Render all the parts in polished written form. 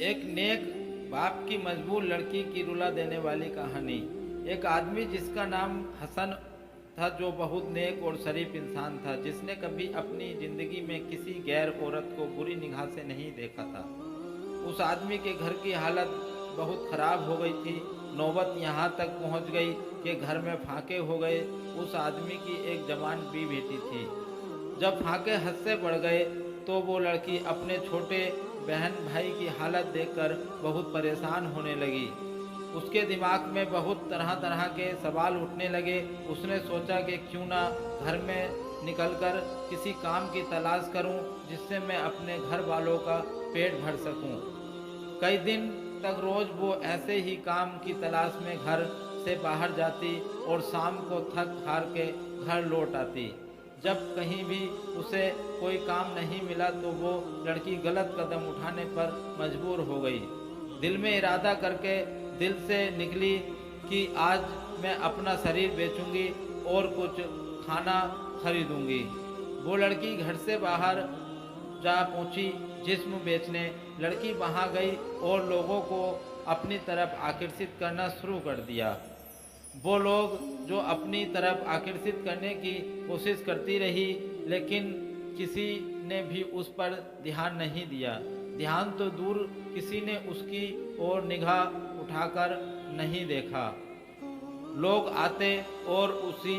एक नेक बाप की मजबूर लड़की की रुला देने वाली कहानी। एक आदमी जिसका नाम हसन था, जो बहुत नेक और शरीफ इंसान था, जिसने कभी अपनी जिंदगी में किसी गैर औरत को बुरी निगाह से नहीं देखा था। उस आदमी के घर की हालत बहुत खराब हो गई थी। नौबत यहाँ तक पहुँच गई कि घर में फाके हो गए। उस आदमी की एक जवान बेटी थी। जब फाके हद से बढ़ गए तो वो लड़की अपने छोटे बहन भाई की हालत देखकर बहुत परेशान होने लगी। उसके दिमाग में बहुत तरह तरह के सवाल उठने लगे। उसने सोचा कि क्यों ना घर में निकलकर किसी काम की तलाश करूं, जिससे मैं अपने घर वालों का पेट भर सकूं। कई दिन तक रोज वो ऐसे ही काम की तलाश में घर से बाहर जाती और शाम को थक हार के घर लौट आती। जब कहीं भी उसे कोई काम नहीं मिला तो वो लड़की गलत कदम उठाने पर मजबूर हो गई। दिल में इरादा करके दिल से निकली कि आज मैं अपना शरीर बेचूंगी और कुछ खाना खरीदूंगी। वो लड़की घर से बाहर जा पहुंची जिस्म बेचने। लड़की वहां गई और लोगों को अपनी तरफ आकर्षित करना शुरू कर दिया। वो लोग जो अपनी तरफ आकर्षित करने की कोशिश करती रही, लेकिन किसी ने भी उस पर ध्यान नहीं दिया। ध्यान तो दूर, किसी ने उसकी ओर निगाह उठाकर नहीं देखा। लोग आते और उसी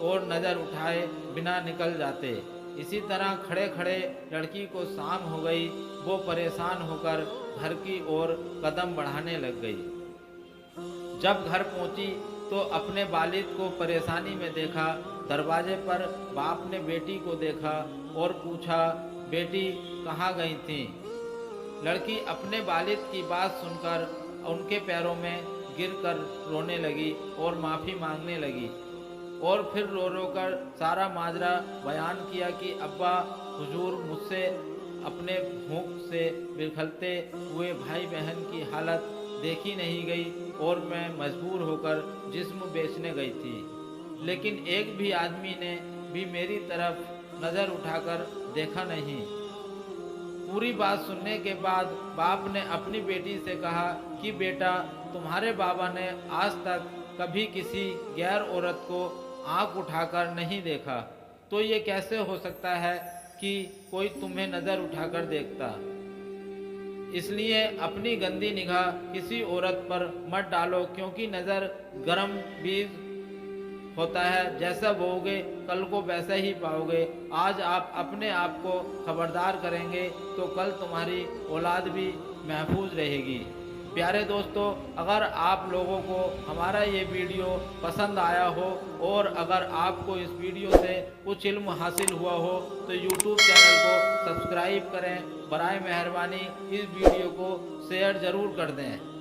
ओर नज़र उठाए बिना निकल जाते। इसी तरह खड़े खड़े लड़की को शाम हो गई। वो परेशान होकर घर की ओर कदम बढ़ाने लग गई। जब घर पहुंची तो अपने वालिद को परेशानी में देखा। दरवाजे पर बाप ने बेटी को देखा और पूछा, बेटी कहाँ गई थी? लड़की अपने वालिद की बात सुनकर उनके पैरों में गिरकर रोने लगी और माफ़ी मांगने लगी। और फिर रो रो कर सारा माजरा बयान किया कि अब्बा हुजूर, मुझसे अपने भूख से बिलखते हुए भाई बहन की हालत देखी नहीं गई और मैं मजबूर होकर जिस्म बेचने गई थी। लेकिन एक भी आदमी ने भी मेरी तरफ नज़र उठाकर देखा नहीं। पूरी बात सुनने के बाद बाप ने अपनी बेटी से कहा कि बेटा, तुम्हारे बाबा ने आज तक कभी किसी गैर औरत को आंख उठाकर नहीं देखा, तो ये कैसे हो सकता है कि कोई तुम्हें नज़र उठाकर देखता? इसलिए अपनी गंदी निगाह किसी औरत पर मत डालो, क्योंकि नज़र गरम बीज होता है। जैसा बोओगे कल को वैसा ही पाओगे। आज आप अपने आप को खबरदार करेंगे तो कल तुम्हारी औलाद भी महफूज रहेगी। प्यारे दोस्तों, अगर आप लोगों को हमारा ये वीडियो पसंद आया हो और अगर आपको इस वीडियो से कुछ इल्म हासिल हुआ हो तो यूट्यूब चैनल को सब्सक्राइब करें। बराए मेहरबानी इस वीडियो को शेयर ज़रूर कर दें।